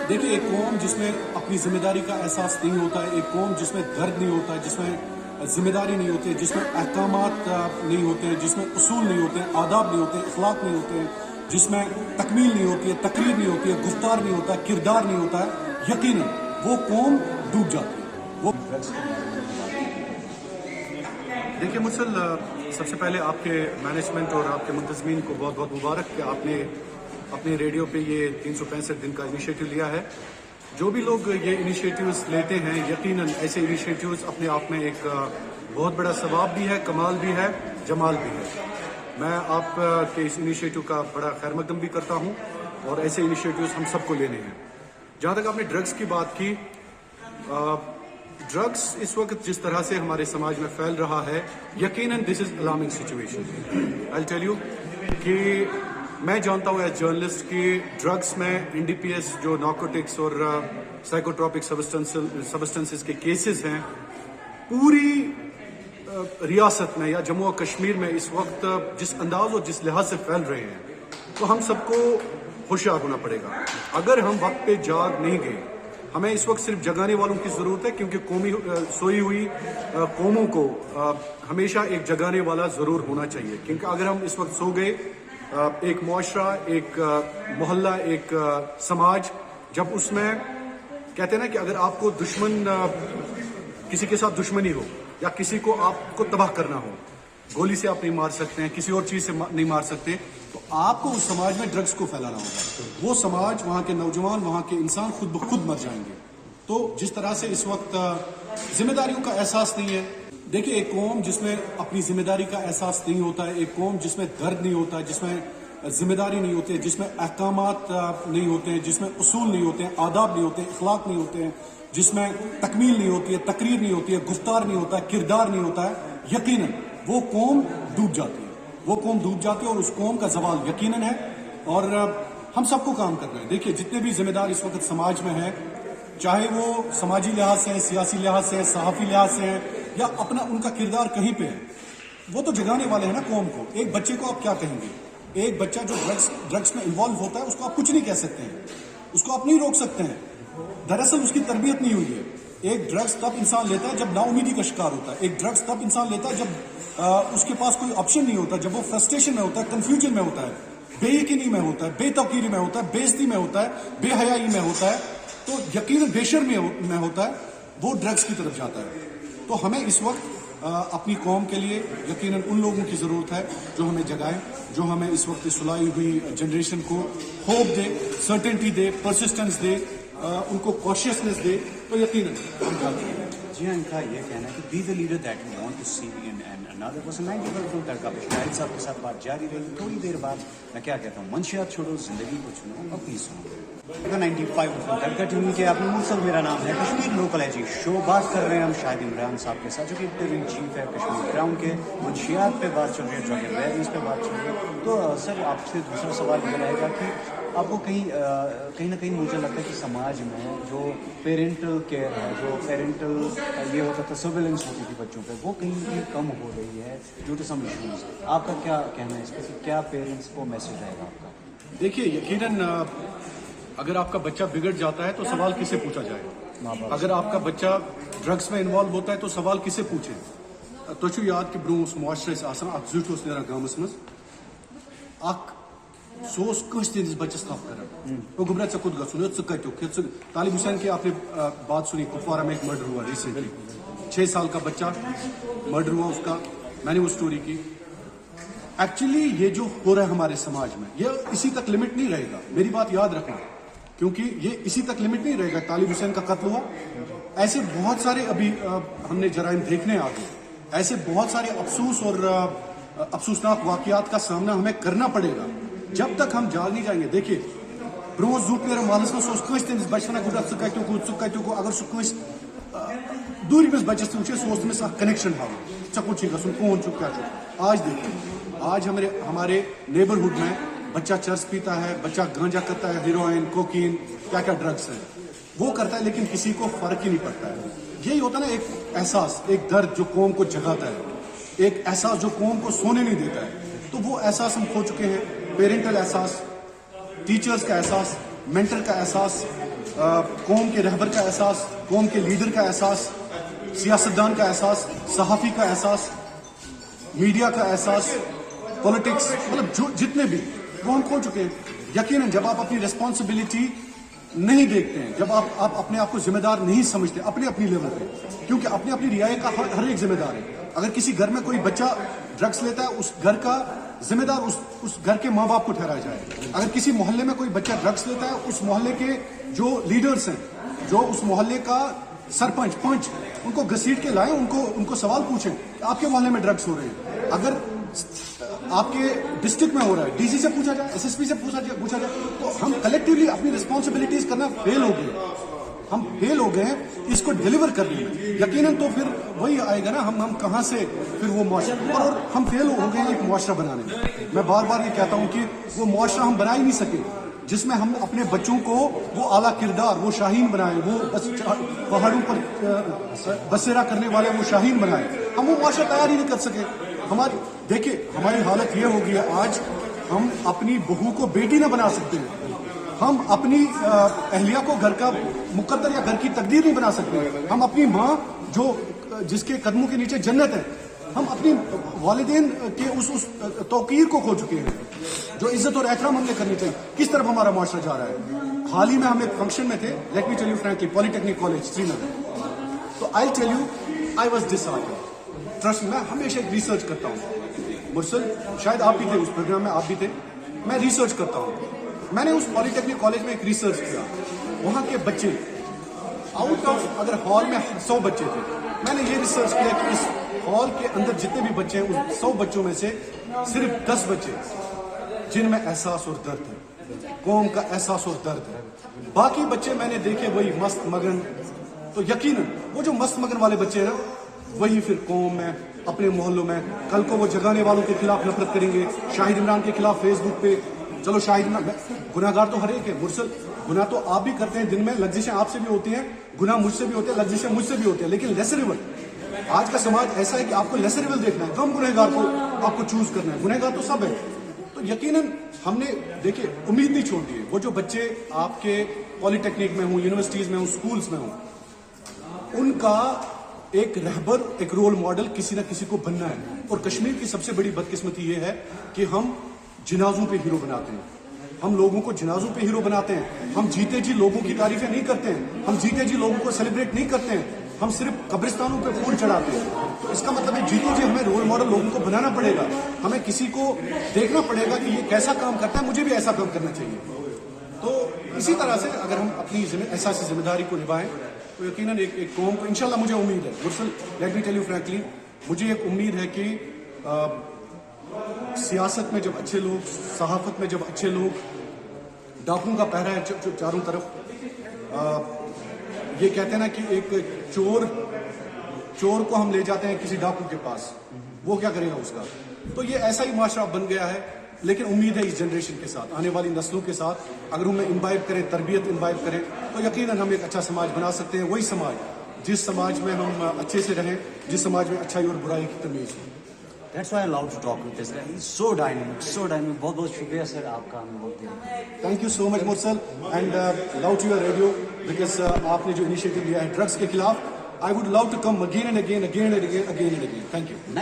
دیکھیے ایک قوم جس میں اپنی ذمہ داری کا احساس نہیں ہوتا ہے، ایک قوم جس میں درد نہیں ہوتا ہے، جس میں ذمہ داری نہیں ہوتی ہے، جس میں احکامات نہیں ہوتے ہیں، جس میں اصول نہیں ہوتے ہیں، آداب نہیں ہوتے ہیں، اخلاق نہیں ہوتے ہیں، جس میں تکمیل نہیں ہوتی ہے، تقریر نہیں ہوتی ہے، گفتار نہیں ہوتا ہے، کردار نہیں ہوتا ہے، یقیناً وہ قوم ڈوب جاتی ہے۔ وہ دیکھیے مسل، سب سے پہلے آپ کے مینجمنٹ اور آپ کے منتظمین کو بہت بہت مبارک کہ آپ نے اپنے ریڈیو پہ یہ 365 دن کا انیشیٹو لیا ہے۔ جو بھی لوگ یہ انیشیٹیوز لیتے ہیں، یقیناً ایسے انیشیٹیوز اپنے آپ میں ایک بہت بڑا ثواب بھی ہے، کمال بھی ہے، جمال بھی ہے۔ میں آپ کے اس انیشیٹو کا بڑا خیر مقدم بھی کرتا ہوں اور ایسے انیشیٹیوز ہم سب کو لینے ہیں۔ جہاں تک آپ نے ڈرگس کی بات کی، ڈرگس اس وقت جس طرح سے ہمارے سماج میں پھیل رہا ہے، یقیناً this is alarming situation. I tell you کہ میں جانتا ہوں ایز جرنلسٹ کہ ڈرگس میں NDPS جو نارکوٹکس اور سائیکوٹراپک سبسٹنسز کے کیسز ہیں، پوری ریاست میں یا جموں و کشمیر میں اس وقت جس انداز اور جس لحاظ سے پھیل رہے ہیں، تو ہم سب کو ہوشیار ہونا پڑے گا۔ اگر ہم وقت پہ جاگ نہیں گئے، ہمیں اس وقت صرف جگانے والوں کی ضرورت ہے، کیونکہ سوئی ہوئی قوموں کو ہمیشہ ایک جگانے والا ضرور ہونا چاہیے۔ کیونکہ اگر ہم اس وقت سو گئے، ایک معاشرہ، ایک محلہ، ایک سماج، جب اس میں کہتے ہیں نا کہ اگر آپ کو دشمن، کسی کے ساتھ دشمنی ہو یا کسی کو آپ کو تباہ کرنا ہو، گولی سے آپ نہیں مار سکتے ہیں، کسی اور چیز سے نہیں مار سکتے، تو آپ کو اس سماج میں ڈرگس کو پھیلانا ہوگا۔ وہ سماج، وہاں کے نوجوان، وہاں کے انسان خود بخود مر جائیں گے۔ تو جس طرح سے اس وقت ذمہ داریوں کا احساس نہیں ہے، دیکھیے ایک قوم جس میں اپنی ذمہ داری کا احساس نہیں ہوتا ہے، ایک قوم جس میں درد نہیں ہوتا ہے، جس میں ذمہ داری نہیں ہوتی ہے، جس میں احکامات نہیں ہوتے ہیں، جس میں اصول نہیں ہوتے ہیں، آداب نہیں ہوتے ہیں، اخلاق نہیں ہوتے ہیں، جس میں تکمیل نہیں ہوتی ہے، تقریر نہیں ہوتی ہے، گفتار نہیں ہوتا ہے، کردار نہیں ہوتا ہے، یقیناً وہ قوم ڈوب جاتی ہے۔ وہ قوم ڈوب جاتی ہے اور اس قوم کا زوال یقیناً ہے۔ اور ہم سب کو کام کرنا ہے۔ دیکھیے جتنے بھی ذمہ دار اس وقت سماج میں ہیں، چاہے وہ سماجی لحاظ سے ہیں، سیاسی لحاظ سے ہیں، صحافی لحاظ سے ہیں، یا اپنا ان کا کردار کہیں پہ ہے، وہ تو جگانے والے ہیں نا قوم کو۔ ایک بچے کو آپ کیا کہیں گے؟ ایک بچہ جو ڈرگس میں انوالو ہوتا ہے، اس کو آپ کچھ نہیں کہہ سکتے ہیں، اس کو آپ نہیں روک سکتے ہیں۔ دراصل اس کی تربیت نہیں ہوئی ہے۔ ایک ڈرگس تب انسان لیتا ہے جب نا امیدی کا شکار ہوتا ہے۔ ایک ڈرگس تب انسان لیتا ہے جب اس کے پاس کوئی آپشن نہیں ہوتا، جب وہ فرسٹریشن میں ہوتا ہے، کنفیوژن میں ہوتا ہے، بے یقینی میں ہوتا ہے، بے توقیری میں ہوتا ہے، بے عزتی میں ہوتا ہے، بے حیائی میں ہوتا ہے، تو یقیناً بے شرمی میں ہوتا ہے، وہ ڈرگس کی طرف جاتا ہے۔ تو ہمیں اس وقت اپنی قوم کے لیے یقیناً ان لوگوں کی ضرورت ہے جو ہمیں جگائیں، جو ہمیں اس وقت سلائی ہوئی جنریشن کو ہوپ دے، سرٹنٹی دے، پرسسٹنس دے، ان کو کوشیسنس دے، تو یقیناً ہم جاتے ہیں۔ جی ہاں، ان کا یہ کہنا ہے کہ be the leader that you want to see in another person۔ 90% تڑکا پہ شاہد صاحب کے ساتھ بات جاری رہی۔ تھوڑی دیر بعد میں کیا کہتا ہوں، منشیات چھوڑو، زندگی کو چنو، اپنی سنو۔ 95% تڑکا ٹیم کے آپ نے مرسل، میرا نام ہے کشمیر لوکل ہے جی شو۔ بات کر رہے ہیں ہم شاہد عمران صاحب کے ساتھ، جو کہ ایڈیٹر ان چیف ہے کشمیر گراؤنڈ کے۔ منشیات پہ بات چل رہی ہے، ڈرگ اویئرنیس پہ بات چل رہی ہے۔ تو سر آپ سے دوسرا سوال یہ رہے گا کہ آپ کو کہیں نہ کہیں مجھے لگتا ہے کہ سماج میں جو پیرنٹل کیئر ہے، جو پیرنٹل یہ ہوتا تھا، سرویلنس ہوتی تھی بچوں پہ، وہ کہیں نہ کہیں کم ہو رہی ہے ڈیو ٹو سم ایشوز۔ آپ کا کیا کہنا ہے اس پہ؟ کیا پیرنٹس کو میسج رہے گا آپ کا؟ دیکھیے یقیناً اگر آپ کا بچہ بگڑ جاتا ہے تو سوال کس سے پوچھا جائے گا؟ اگر آپ کا بچہ ڈرگس میں انوالو ہوتا ہے تو سوال کس سے پوچھے؟ تو چھو یاد کہ برو معاشرس آسان اخ زیٹھ اوس نیران گامس مز، اخ سو کنس تہندس بچس تھپ کران، وہ گمرا ژے کوت گھن ژٕ کتیُک، طالب حسین کی آپ نے بات سنی، کپوارہ میں ایک مرڈر ہوا ریسنٹلی، 6 سال کا بچہ مرڈر ہوا اس کا، میں نے وہ اسٹوری کی۔ ایکچولی یہ جو ہو رہا ہے ہمارے سماج میں، یہ اسی تک لمٹ نہیں رہے گا، میری بات یاد رکھنا، کیونکہ یہ اسی تک لمٹ نہیں رہے گا۔ طالب حسین کا قتل ہوا، ایسے بہت سارے ابھی ہم نے جرائم دیکھنے آگے، ایسے بہت سارے افسوس اور افسوسناک واقعات کا سامنا ہمیں کرنا پڑے گا جب تک ہم جاگ نہیں جائیں گے۔ دیکھیے برو زوٹ نیران محلس میں سہ کنس تہندس بچس ونان گوٚو ژٕ کتیُک گوٚو، اگر سہ کنس دوٗرمِس بچس تہِ وٕچھِ سہ اوس تٔمِس اکھ کنیکشن ہاوان، ژےٚ کوٚت چھُے گژھُن، کون چھُکھ، کیٛاہ چھُکھ۔ آج دیکھیے، آج ہمارے نیبرہڈ میں بچہ چرس پیتا ہے، بچہ گانجا کرتا ہے، ہیروئن، کوکین، کیا کیا ڈرگس ہیں وہ کرتا ہے، لیکن کسی کو فرق ہی نہیں پڑتا ہے۔ یہی ہوتا ہے نا ایک احساس، ایک درد جو قوم کو جگاتا ہے، ایک احساس جو قوم کو سونے نہیں دیتا ہے، تو وہ احساس ہم کھو چکے ہیں۔ پیرنٹل احساس، ٹیچرز کا احساس، مینٹر کا احساس، قوم کے رہبر کا احساس, قوم کے لیڈر کا احساس, سیاستدان کا احساس, صحافی کا احساس, میڈیا کا احساس, پولیٹکس, مطلب جو جتنے بھی وہ ہم کھو چکے ہیں. یقیناً جب آپ اپنی ریسپانسبلٹی نہیں دیکھتے ہیں, جب آپ اپنے آپ کو ذمہ دار نہیں سمجھتے اپنے اپنی لیول پہ, کیونکہ اپنی اپنی رعایا کا ہر ایک ذمہ دار ہے. اگر کسی گھر میں کوئی بچہ ڈرگس لیتا ہے, اس گھر کا ذمہ دار اس گھر کے ماں باپ کو ٹھہرایا جائے. اگر کسی محلے میں کوئی بچہ ڈرگس لیتا ہے, اس محلے کے جو لیڈرز ہیں, جو اس محلے کا سرپنچ پنچ, ان کو گھسیٹ کے لائیں, ان کو سوال پوچھیں کہ آپ کے محلے میں ڈرگس ہو رہے ہیں. اگر آپ کے ڈسٹرکٹ میں ہو رہا ہے, ڈی سی سے پوچھا جائے, ایس ایس پی سے پوچھا جائے. تو ہم کلیکٹیولی اپنی رسپانسبلٹیز کرنا فیل ہو گئے, ہم فیل ہو گئے ہیں اس کو ڈیلیور کرنے میں. یقیناً تو پھر وہی آئے گا نا, ہم کہاں سے پھر وہ معاشرہ, اور ہم فیل ہو گئے ہیں ایک معاشرہ بنانے میں. میں بار بار یہ کہتا ہوں کہ وہ معاشرہ ہم بنا ہی نہیں سکے جس میں ہم اپنے بچوں کو وہ اعلیٰ کردار, وہ شاہین بنائیں, وہ پہاڑوں پر بسیرا کرنے والے وہ شاہین بنائیں. ہم وہ معاشرہ تیار ہی نہیں کر سکے. دیکھیں ہماری حالت یہ ہو گئی ہے آج, ہم اپنی بہو کو بیٹی نہ بنا سکتے ہیں, ہم اپنی اہلیہ کو گھر کا مقدر یا گھر کی تقدیر نہیں بنا سکتے. ہم اپنی ماں جو جس کے قدموں کے نیچے جنت ہے, ہم اپنی والدین کے اس توقیر کو کھو چکے ہیں جو عزت اور احترام ہم نے کرنی چاہیے. کس طرف ہمارا معاشرہ جا رہا ہے. حال ہی میں ہم ایک فنکشن میں تھے, let me tell you frankly, polytechnic college Srinagar. تو I tell you I was disheartened. Trust میں ہمیشہ ایک ریسرچ کرتا ہوں. مرسل شاید آپ بھی تھے اس پروگرام میں, آپ بھی تھے. میں ریسرچ کرتا ہوں. میں نے اس پالی ٹیکنک کالج میں ایک ریسرچ کیا. وہاں کے بچے آؤٹ آف, اگر ہال میں 100 بچے تھے, میں نے یہ ریسرچ کیا کہ اس ہال کے اندر جتنے بھی بچے ہیں, اس 100 بچوں میں سے صرف 10 بچے جن میں احساس اور درد ہے, قوم کا احساس اور درد ہے. باقی بچے میں نے دیکھے وہی مست مگن. تو یقیناً وہ جو مست مگن والے بچے ہیں وہی پھر قوم میں, اپنے محلوں میں, کل کو وہ جگانے والوں کے خلاف نفرت کریں گے. شاہد عمران کے خلاف فیس بک پہ, چلو شاہد عمران, گناہ گار تو ہر ایک ہے مرسل, گناہ تو آپ بھی کرتے ہیں دن میں, لفزشیں آپ سے بھی ہوتی ہیں, گناہ مجھ سے بھی ہوتے ہیں, لفزشیں مجھ سے بھی ہوتی ہیں, لیکن لیسریبل. آج کا سماج ایسا ہے کہ آپ کو لیسریبل دیکھنا ہے, کم گنہگار کو آپ کو چوز کرنا ہے. گنہگار تو سب ہے. تو یقیناً ہم نے دیکھیں امید نہیں چھوڑ دی ہے. وہ جو بچے آپ کے پالی ٹیکنک میں ہوں, یونیورسٹیز میں ہوں, اسکولس میں ہوں, ان کا ایک رہبر, ایک رول ماڈل کسی نہ کسی کو بننا ہے. اور کشمیر کی سب سے بڑی بدقسمتی یہ ہے کہ ہم جنازوں پہ ہیرو بناتے ہیں. ہم لوگوں کو جنازوں پہ ہیرو بناتے ہیں. ہم جیتے جی لوگوں کی تعریفیں نہیں کرتے ہیں. ہم جیتے جی لوگوں کو سیلیبریٹ نہیں کرتے ہیں. ہم صرف قبرستانوں پہ پھول چڑھاتے ہیں. تو اس کا مطلب ہے جیتے جی ہمیں رول ماڈل لوگوں کو بنانا پڑے گا. ہمیں کسی کو دیکھنا پڑے گا کہ یہ کیسا کام کرتا ہے, مجھے بھی ایسا کام کرنا چاہیے. تو اسی طرح سے اگر ہم اپنی احساسی ذمہ داری کو نبھائیں تو یقیناً ایک قوم کو انشاءاللہ, مجھے امید ہے مرسل, late me tell you frankly, مجھے ایک امید ہے کہ سیاست میں جب اچھے لوگ, صحافت میں جب اچھے لوگ, ڈاکوں کا پہرا ہے چاروں طرف, یہ کہتے ہیں نا کہ ایک چور کو ہم لے جاتے ہیں کسی ڈاکو کے پاس, وہ کیا کرے گا اس کا. تو یہ ایسا ہی معاشرہ بن گیا ہے. لیکن امید ہے اس جنریشن کے ساتھ, آنے والی نسلوں کے ساتھ, اگر ہم امبائب کریں, تربیت امبائب کریں, تو یقیناً ہم ایک اچھا سماج بنا سکتے ہیں. وہی سماج جس سماج میں ہم اچھے سے رہیں, جس سماج میں اچھائی اور برائی کی تمیز ہو. That's why I love to talk with this guy. He's so dynamic, so dynamic. بہت بہت شکریہ سر آپ کا ہمیں وقت دیا. Thank you so much Mursal, and love to your radio, because آپ نے جو انیشیٹو لیا ہے ڈرگس کے خلاف, I would love to come again and again. Thank you.